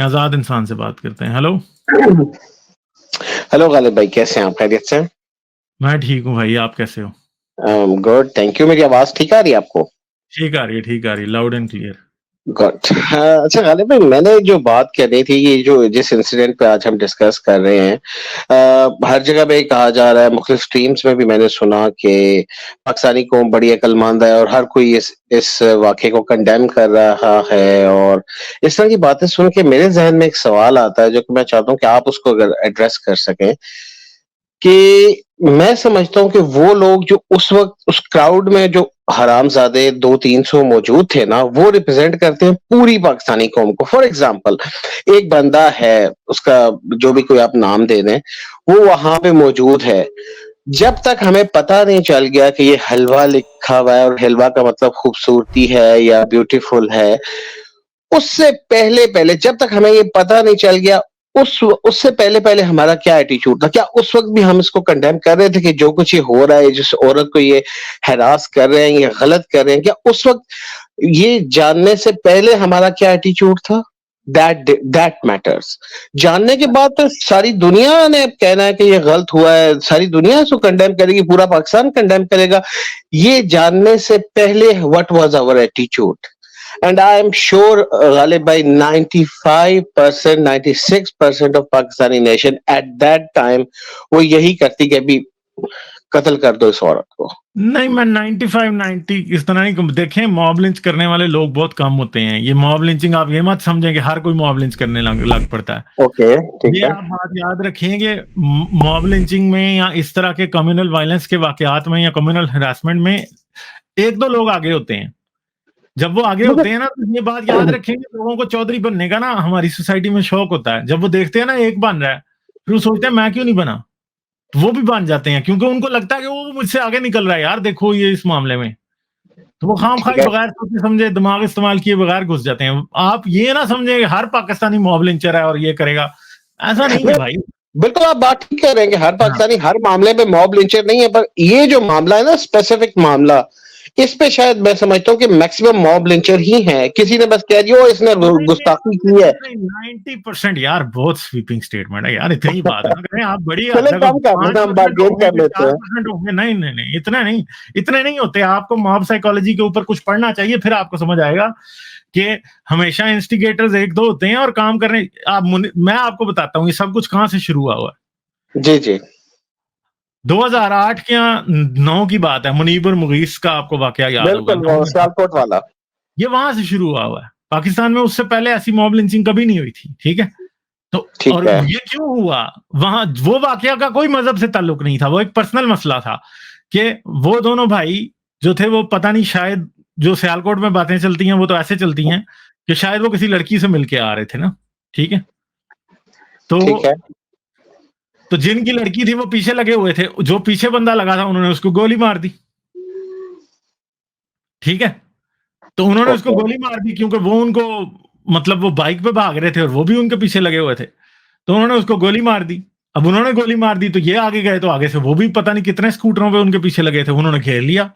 आजाद इंसान से बात करते हैं। हेलो। हेलो गालिब भाई, कैसे हैं आप? खैरियत से हैं? मैं ठीक हूँ भाई, आप कैसे हो? Good, thank you. मेरी आवाज ठीक आ रही है आपको? ठीक आ रही है, ठीक आ रही है, लाउड एंड क्लियर। गुड। अच्छा गालिब भाई, मैंने जो बात करनी थी, ये जो जिस इंसिडेंट पे आज हम डिस्कस कर रहे हैं, हर जगह पे कहा जा रहा है, मुख्तलिफ स्ट्रीम्स में भी मैंने सुना कि पाकिस्तानी कौम बड़ी अक्लमंद है और हर कोई इस वाक़े को कंडेम कर रहा है। और इस तरह की बातें सुन के मेरे ज़हन में एक सवाल आता है, जो कि मैं चाहता हूँ कि आप उसको अगर एड्रेस कर सकें। कि मैं समझता हूँ कि वो लोग जो उस वक़्त उस क्राउड में जो हरामज़ादे 200-300 मौजूद थे ना, वो रिप्रेज़ेंट करते हैं पूरी पाकिस्तानी कौम को। फॉर एग्ज़ाम्पल, एक बंदा है, उसका जो भी कोई आप नाम दे दें, वो वहाँ पे मौजूद है। जब तक हमें पता नहीं चल गया कि ये हलवा लिखा हुआ है और हलवा का मतलब खूबसूरती है या ब्यूटीफुल है, उससे पहले-पहले जब तक हमें ये पता नहीं चल गया, उससे पहले-पहले हमारा क्या एटीट्यूड था? क्या उस वक़्त भी हम इसको कंडेम कर रहे थे कि जो कुछ ये हो रहा है, जिस औरत को ये हैरास कर रहे हैं, ये गलत कर रहे हैं, क्या उस वक़्त ये जानने से पहले हमारा क्या एटीट्यूड था? That matters. जानने के बाद तो सारी दुनिया ने अब कहना है कि ये गलत हुआ है, सारी दुनिया इसको कंडेम करेगी, पूरा पाकिस्तान कंडेम करेगा। ये जानने से पहले what was our attitude? And I am sure, Ghalib bhai, 95%, 96% of Pakistani nation at that time वो यही करती कि अभी कत्ल कर दो इस औरत को। नहीं, मैं 95 90 इस तरह नहीं देखें। मॉब लिंच करने वाले लोग बहुत कम होते हैं। ये मॉब लिंचिंग आप ये मत समझें कि हर कोई मॉब लिंच करने लग पड़ता है। ओके, ठीक ये है। आप बात याद रखेंगे, मॉब लिंचिंग में या इस तरह के कम्युनल वायलेंस के वाकयात में या कम्युनल हरासमेंट में एक दो लोग आगे होते हैं। जब वो आगे होते हैं ना, तो ये बात याद रखेंगे, लोगों को चौधरी बनने का ना हमारी सोसाइटी में शौक होता है। जब वो देखते हैं ना एक बन रहा है, फिर वो सोचते हैं मैं क्यों नहीं बना, वो भी बन जाते हैं, क्योंकि उनको लगता है कि वो मुझसे आगे निकल रहा है यार, देखो ये इस मामले में। तो वो ठीक खामखाई है। बगैर सोचे समझे दिमाग इस्तेमाल किए बगैर घुस जाते हैं। आप ये ना समझे कि हर पाकिस्तानी मॉब लिंचर है और ये करेगा, ऐसा नहीं है नहीं, भाई। बिल्कुल आप बात ठीक कह रहे हैं कि हर हाँ, पाकिस्तानी हर मामले में मॉब लिंचर नहीं है, पर ये जो मामला है ना, स्पेसिफिक मामला, इस पे शायद मैं समझता हूँ कि मैक्सिमम मॉब लिंचर ही है। किसी ने बस कह दिया, "ओ, इसने गुस्ताखी की है।" 90% यार बहुत स्वीपिंग स्टेटमेंट है यार, इतनी बात ना करें आप। बड़ी चले देखो, कम कर लेते हैं, हम 5% बार्गेन होंगे कर कि लेते हैं। 4% होंगे, नहीं नहीं नहीं, इतना नहीं, इतने नहीं होते। आपको मॉब साइकोलॉजी के ऊपर कुछ पढ़ना चाहिए, फिर आपको समझ आएगा कि हमेशा इंस्टिगेटर्स एक दो होते हैं और काम करने। मैं आपको बताता हूँ ये सब कुछ कहाँ से शुरू हुआ हुआ है। जी, जी। 2008 के या 9 की बात है, मुनीब और मुगीस का आपको वाकया याद होगा, बिल्कुल, 9 वो में था। सियालकोट वाला। ये वहां से शुरू हुआ है। पाकिस्तान में उससे पहले ऐसी मॉब लिंचिंग कभी नहीं हुई थी, ठीक है। तो ठीक और है। ये क्यों हुआ? वहां वो वाकया का कोई मजहब से ताल्लुक नहीं था, वो एक पर्सनल मसला था कि वो दोनों भाई जो थे, वो पता नहीं, शायद जो सियालकोट में बातें चलती हैं वो तो ऐसे चलती हैं कि शायद वो किसी लड़की से मिलके आ रहे थे ना, ठीक है। तो ठीक है। तो जिनकी लड़की थी वो पीछे लगे हुए थे, जो पीछे बंदा लगा था उन्होंने उसको गोली मार दी, ठीक है। तो उन्होंने उसको ओके। गोली मार दी क्योंकि वो उनको, मतलब वो बाइक पे भाग रहे थे और वो भी उनके पीछे लगे हुए थे, तो उन्होंने उसको गोली मार दी। अब उन्होंने गोली मार दी तो ये आगे गए, तो आगे से वो भी पता नहीं कितने स्कूटरों पे उनके पीछे लगे थे, उन्होंने घेर लिया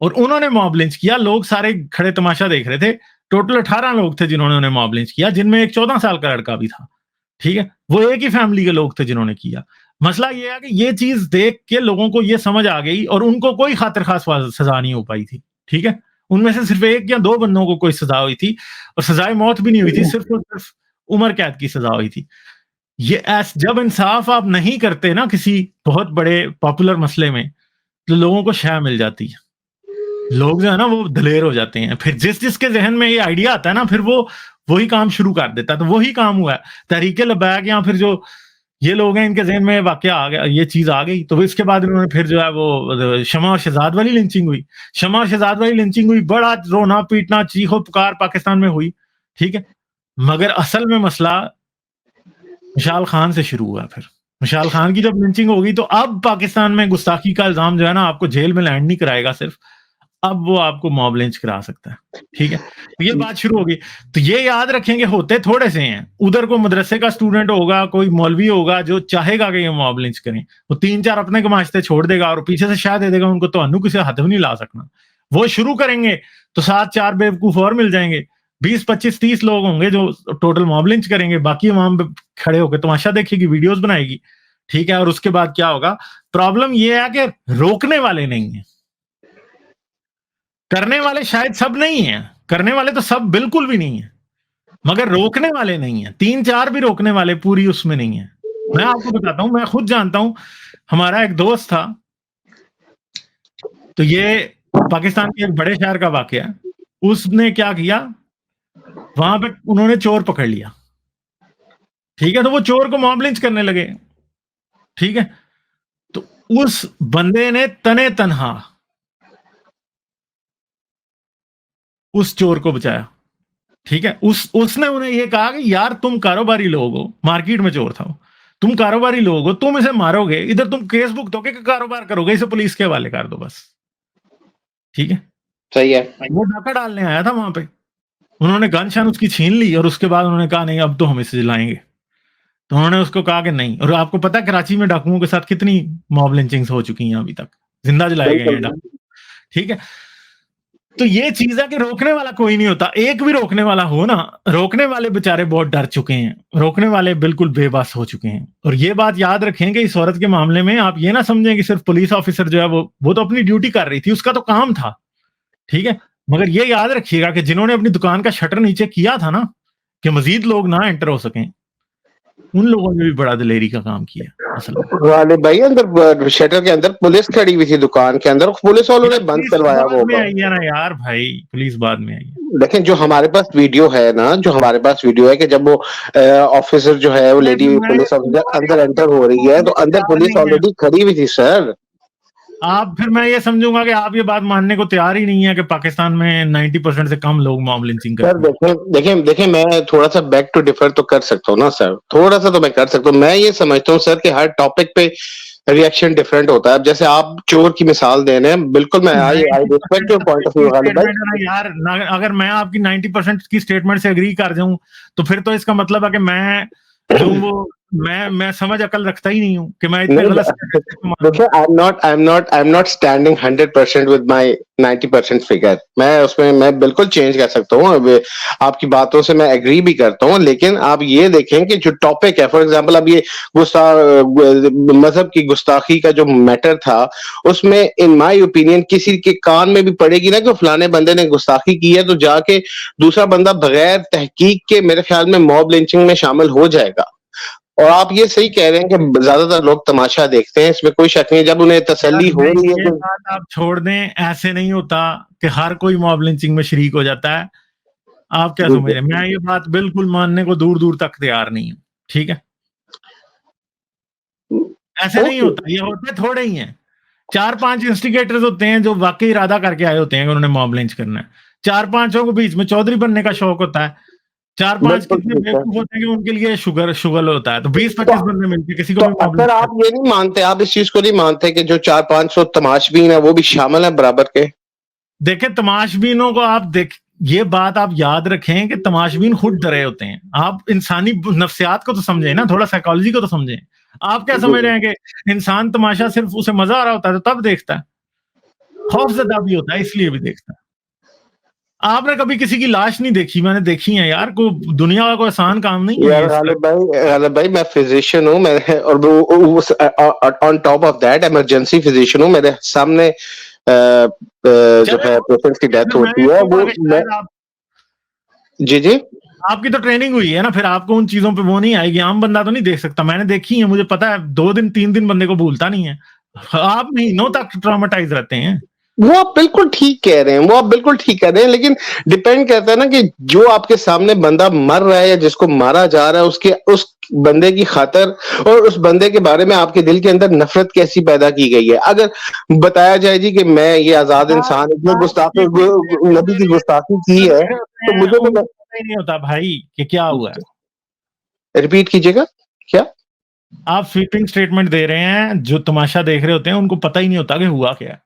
और उन्होंने मॉब लिंच किया। लोग सारे खड़े तमाशा देख रहे थे। टोटल 18 लोग थे जिन्होंने उन्हें मॉब लिंच किया, जिनमें एक 14 साल का लड़का भी था, ठीक है। वो एक ही फैमिली के लोग थे जिन्होंने किया। मसला ये है कि ये चीज देख के लोगों को ये समझ आ गई और उनको कोई खातिर खास सजा नहीं हो पाई थी, ठीक है। उनमें से सिर्फ एक या दो बंदों को कोई सजा हुई थी, और सजाए मौत भी नहीं हुई थी, सिर्फ और सिर्फ उम्र कैद की सजा हुई थी। ये जब इंसाफ आप नहीं करते ना किसी बहुत बड़े पॉपुलर मसले में, तो लोगों को शय मिल जाती है। लोग जो है ना वो दलेर हो जाते हैं। फिर जिस जिसके जहन में ये आइडिया आता है ना, फिर वो वही काम शुरू कर देता है। तो वही काम हुआ है तहरीके लबैक, या फिर जो ये लोग हैं इनके जहन में वाकया आ गया, ये चीज आ गई, तो इसके बाद इन्होंने फिर जो है वो शमा और शहजाद वाली लिंचिंग हुई। शमा और शहजाद वाली लिंचिंग हुई, बड़ा रोना पीटना चीखो पुकार पाकिस्तान में हुई, ठीक है। मगर असल में मसला मिशाल खान से शुरू हुआ। फिर मिशाल खान की जब लिंचिंग होगी, तो अब पाकिस्तान में गुस्ताखी का इल्जाम जो है ना, आपको जेल में लैंड नहीं कराएगा सिर्फ, अब वो आपको मॉब लिंच करा सकता है, ठीक है। तो ये बात शुरू होगी। तो ये याद रखेंगे, होते थोड़े से हैं। उधर को मदरसे का स्टूडेंट होगा, कोई मौलवी होगा जो चाहेगा कि ये मॉब लिंच करें, वो 3-4 अपने कमाशते छोड़ देगा और पीछे से शाह दे देगा उनको, तो अनु किसी हाथ में नहीं ला सकना। वो शुरू करेंगे तो 7-4 बेवकूफ और मिल जाएंगे, 20, 25, 30 लोग होंगे जो टोटल मॉब लिंच करेंगे, बाकी वहां पे खड़े होकर तमाशा देखेगी, वीडियोस बनाएगी, ठीक है। और उसके बाद क्या होगा? प्रॉब्लम ये है कि रोकने वाले नहीं है। करने वाले शायद सब नहीं है, करने वाले तो सब बिल्कुल भी नहीं है, मगर रोकने वाले नहीं है। 3-4 भी रोकने वाले पूरी उसमें नहीं है। मैं आपको बताता हूं, मैं खुद जानता हूं, हमारा एक दोस्त था, तो ये पाकिस्तान के एक बड़े शहर का वाकया है। उसने क्या किया, वहां पे उन्होंने चोर पकड़ लिया, ठीक है, तो वो चोर को मॉब लिंच करने लगे, ठीक है। तो उस बंदे ने तने तनहा उस चोर को बचाया, ठीक है। उसने उन्हें ये कहा कि यार तुम कारोबारी लोग हो, मार्केट में चोर था वो, तुम कारोबारी लोग हो, तुम इसे मारोगे, इधर तुम केस भुगतोगे कि कारोबार करोगे, इसे पुलिस के हवाले कर दो बस, ठीक है। सही है। वो डाका डालने आया था वहां पे, उन्होंने गन शन उसकी छीन ली और उसके बाद उन्होंने कहा नहीं अब तो हम इसे जलाएंगे। तो उन्होंने उसको कहा कि नहीं। और आपको पता है कराची में डाकुओं के साथ कितनी मॉब लिंचिंग्स हो चुकी हैं अभी तक, जिंदा जलाए गए हैं डाकू, ठीक है। तो ये चीज है कि रोकने वाला कोई नहीं होता। एक भी रोकने वाला हो ना, रोकने वाले बेचारे बहुत डर चुके हैं, रोकने वाले बिल्कुल बेबस हो चुके हैं। और ये बात याद रखें कि इस औरत के मामले में आप ये ना समझें कि सिर्फ पुलिस ऑफिसर जो है वो तो अपनी ड्यूटी कर रही थी, उसका तो काम था, ठीक है। मगर ये याद रखिएगा कि जिन्होंने अपनी दुकान का शटर नीचे किया था ना, कि मजीद लोग ना एंटर हो सकें, उन लोगों ने भी बड़ा दिलेरी का काम किया असल में। गालिब भाई, अंदर शटर के अंदर पुलिस खड़ी हुई थी दुकान के अंदर, पुलिस वालों ने बंद पुलिस करवाया बाद वो। में आई है ना यार भाई, पुलिस बाद में आई है। लेकिन जो हमारे पास वीडियो है ना, जो हमारे पास वीडियो है कि जब वो ऑफिसर जो है वो लेडी पुलिस ऑफिसर अंदर एंटर हो रही है, तो अंदर पुलिस नहीं है ऑलरेडी खड़ी हुई थी सर। आप, फिर मैं ये समझूंगा कि आप ये बात मानने को तैयार ही नहीं है कि पाकिस्तान में 90% से कम लोग मॉब लिंचिंग सर करते हैं। देखें देखें देखें, मैं थोड़ा सा बैक टू डिफर तो कर सकता हूँ ना सर, थोड़ा सा तो मैं कर सकता हूँ। मैं ये समझता हूँ सर कि हर टॉपिक पे रिएक्शन डिफरेंट होता है। अब जैसे आप चोर की मिसाल दे रहे हैं, बिल्कुल मैं I I respect your point of view Ghalib भाई। स्टेटमेंट है ना यार, अगर मैं आपकी 90% की स्टेटमेंट से एग्री कर जाऊं, तो फिर तो इसका मतलब है कि मैं जो वो मैं समझ अकल रखता ही नहीं हूं कि मैं इतने नहीं, गलत देखिए, I am not standing 100% with my 90% figure. मैं उसमें मैं बिल्कुल चेंज कर सकता हूँ। अब आपकी बातों से मैं एग्री भी करता हूँ, लेकिन आप ये देखें कि जो टॉपिक है, फॉर एग्जांपल अब ये मजहब की गुस्ताखी का जो मैटर था, उसमें इन माय ओपिनियन किसी के कान में भी पड़ेगी ना कि फलाने बंदे ने गुस्ताखी की है, तो जाके दूसरा बंदा बगैर तहकीक के मेरे ख्याल में मॉब लिंचिंग में शामिल हो जाएगा। और आप ये सही कह रहे हैं कि ज्यादातर लोग तमाशा देखते हैं, इसमें कोई शक नहीं। जब उन्हें तसल्ली हो रही है ये कि बात आप छोड़ दें, ऐसे नहीं होता कि हर कोई मॉब लिंचिंग में शरीक हो जाता है। आप क्या समझ रहे हैं? मैं ये बात बिल्कुल मानने को दूर दूर तक तैयार नहीं हूं, ठीक है। ऐसे नहीं होता, ये होते थोड़े ही हैं। 4-5 इंस्टिगेटर्स होते हैं जो वाकई इरादा करके आए होते हैं कि उन्होंने मॉब लिंच करना है। 4-5 के बीच में चौधरी बनने का शौक होता है। 4-5 बिल्कुल कितने ठीक है। बेवकूफ होते हैं कि उनके लिए शुगर होता है। तो 20-25 बंदे मिलके किसी को तो भी मॉब अक्सर लिंच आप कर। ये नहीं मानते, आप इस चीज को नहीं मानते कि जो 400-500 तमाशबीन है वो भी शामिल है बराबर के? देखें, तमाशबीनों को आप देख, ये बात आप याद रखें कि तमाशबीन खुद डरे होते हैं। आप इंसानी नफ्सियात को तो समझें ना, थोड़ा साइकोलॉजी को तो समझें। आप क्या समझ रहे हैं कि इंसान तमाशा सिर्फ उसे मजा आ रहा होता है तो तब देखता है? खौफजदा भी होता है इसलिए भी देखता है। आपने कभी किसी की लाश नहीं देखी? मैंने देखी है यार, को दुनिया का कोई आसान काम नहीं है यार ये इसका। गालिब भाई, मैं फिजिशियन हूँ, मैं और on top of that emergency physician हूँ। मेरे सामने जो चले है पेशेंट्स की डेथ फिर मैं होती ये है कहूंगा वो कि मैं। शायद आप, जी जी। आपकी तो ट्रेनिंग हुई है ना, फिर आपको उन चीजों पे वो नहीं आएगी। आम बंदा तो नहीं देख सकता। मैंने देखी है, मुझे पता है, 2 दिन 3 दिन बंदे को भूलता नहीं है। आप महीनों तक ट्रॉमेटाइज रहते हैं। वो आप बिल्कुल ठीक कह रहे हैं, वो आप बिल्कुल ठीक कह रहे हैं, लेकिन डिपेंड करता है ना कि जो आपके सामने बंदा मर रहा है या जिसको मारा जा रहा है, उसके उस बंदे की खातर और उस बंदे के बारे में आपके दिल के अंदर नफरत कैसी पैदा की गई है। अगर बताया जाए जी कि मैं ये आजाद इंसान इसने गुस्ताखी नबी की गुस्ताखी की है, तो मुझे तो उनको पता ही नहीं होता भाई कि क्या हुआ है। रिपीट कीजिएगा क्या? आप स्वीपिंग स्टेटमेंट दे रहे हैं, जो तमाशा देख रहे होते हैं उनको पता ही नहीं होता कि हुआ क्या है।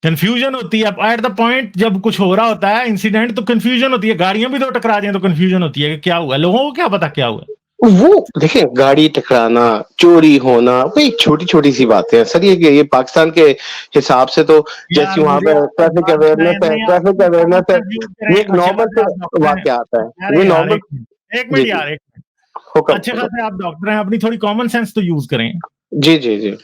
कंफ्यूजन होती है एट द पॉइंट जब कुछ हो रहा होता है इंसिडेंट, तो कंफ्यूजन होती है। गाड़ियां भी तो टकरा जाए तो कंफ्यूजन होती है कि क्या हुआ। लोगों को क्या पता क्या हुआ। वो देखिए गाड़ी टकराना, चोरी होना, वही छोटी-छोटी सी बातें हैं। सर ये पाकिस्तान के हिसाब से तो जैसी यार वहाँ मुझे पे आपको एक बात बताएं, नहीं आप ट्रैफिक अपनी कॉमन अवेयरनेस है, सेंस यूज करें। ये एक अच्छे नॉर्मल खासे से आप डॉक्टर हैं। वाक़यात है। अरे ये यार नॉर्मल एक जी, मिनट जी। यार, एक मिनट। अच्छे हुक्म। खासे आप डॉक्टर हैं, अपनी थोड़ी कॉमन सेंस तो यूज करें। जी, जी, जी।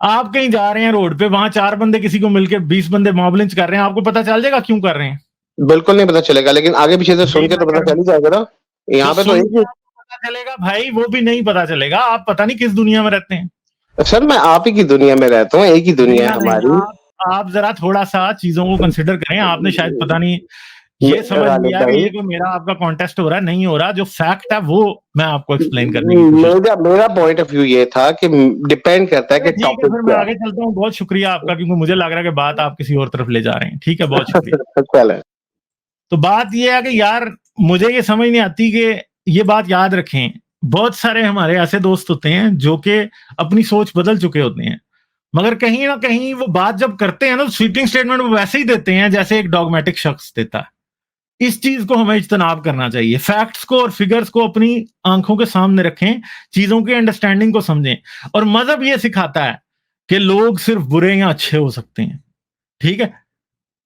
आप कहीं जा रहे हैं रोड पे, वहां 4 बंदे किसी को मिलके 20 बंदे मॉब लिंच कर रहे हैं, आपको पता चल जाएगा क्यों कर रहे हैं? बिल्कुल नहीं पता चलेगा, लेकिन आगे-पीछे से सुन यही के मैं तो कह पता रहा चल हूँ। ही जाएगा ना। जो यहाँ पे तो सुन एक के ही आपको पता चलेगा भाई, वो भी नहीं पता चलेगा। आप पता नहीं किस दुनिया में रहते हैं। सर मैं आप ही की दुनिया में रहता हूँ, एक ही दुनिया है दुनिया नहीं, हमारी। आप ज़रा थोड़ा-सा चीज़ों को कंसिडर करें। आपने शायद पता नहीं ये समझ गालिब लिया कि भाई ये कोई मेरा आपका कॉन्टेस्ट हो रहा है, नहीं हो रहा। जो फैक्ट है वो मैं आपको एक्सप्लेन करने की कोशिश मेरा मेरा पॉइंट ऑफ व्यू ये था कि डिपेंड करता है चलिए कि ठीक है, टॉपिक फिर मैं क्या आगे चलता हूँ। बहुत शुक्रिया आपका, क्योंकि मुझे लग रहा है कि बात आप किसी और तरफ ले जा रहे हैं। ठीक है, बहुत शुक्रिया। है। चले तो बात ये है कि यार मुझे ये समझ नहीं आती कि ये बात याद रखें, बहुत सारे हमारे ऐसे दोस्त होते हैं जो कि अपनी सोच बदल चुके होते हैं, मगर कहीं ना कहीं वो बात जब करते हैं ना, तो स्वीपिंग स्टेटमेंट वो वैसे ही देते हैं जैसे एक डॉगमेटिक शख्स देता है। इस चीज को हमें इज्तनाब करना चाहिए। फैक्ट्स को और फिगर्स को अपनी आंखों के सामने रखें, चीजों की अंडरस्टैंडिंग को समझें। और मजहब ये सिखाता है कि लोग सिर्फ बुरे या अच्छे हो सकते हैं। ठीक है,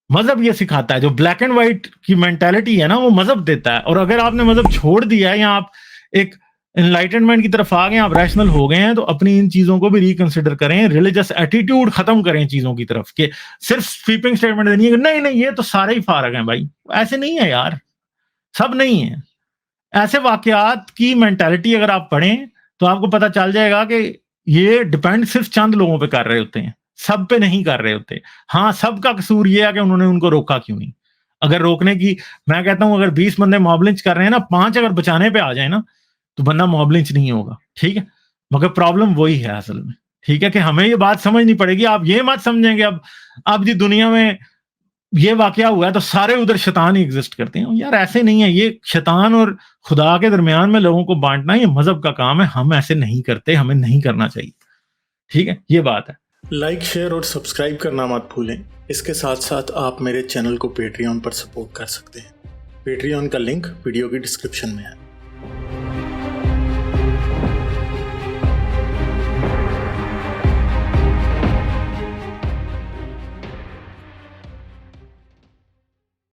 मजहब ये सिखाता है। जो ब्लैक एंड व्हाइट की मेंटालिटी है ना, वो मजहब देता है। और अगर आपने मजहब छोड़ दिया है या आप एक एनलाइटनमेंट की तरफ आ गए, आप रैशनल हो गए हैं, तो अपनी इन चीजों को भी रिकंसिडर करें। रिलीजियस एटीट्यूड खत्म करें चीजों की तरफ के सिर्फ स्वीपिंग स्टेटमेंट देनी है कि नहीं नहीं ये तो सारे ही फारग हैं। भाई ऐसे नहीं है यार, सब नहीं है। ऐसे वाकयात की मेंटालिटी अगर आप पढ़ें तो आपको पता चल जाएगा कि ये डिपेंड सिर्फ चंद लोगों पे कर रहे होते हैं, सब पे नहीं कर रहे होते। हाँ, सबका कसूर ये है कि उन्होंने उनको रोका क्यों नहीं। अगर रोकने की, मैं कहता हूं अगर 20 बंदे मॉब लिंच कर रहे हैं ना, 5 अगर बचाने पे आ जाए ना, तो बंदा मॉब लिंच नहीं होगा। ठीक है, मगर प्रॉब्लम वही है असल में। ठीक है, कि हमें ये बात समझनी पड़ेगी। आप ये मत समझेंगे अब जी दुनिया में ये वाकया हुआ है तो सारे उधर शैतान ही एग्जिस्ट करते हैं। यार ऐसे नहीं है। ये शैतान और खुदा के दरमियान में लोगों को बांटना ये मजहब का काम है। हम ऐसे नहीं करते, हमें नहीं करना चाहिए। ठीक है, ये बात है। लाइक, शेयर और सब्सक्राइब करना मत भूलें। इसके साथ साथ आप मेरे चैनल को पेट्रियन पर सपोर्ट कर सकते हैं। पेट्रियन का लिंक वीडियो की डिस्क्रिप्शन में है।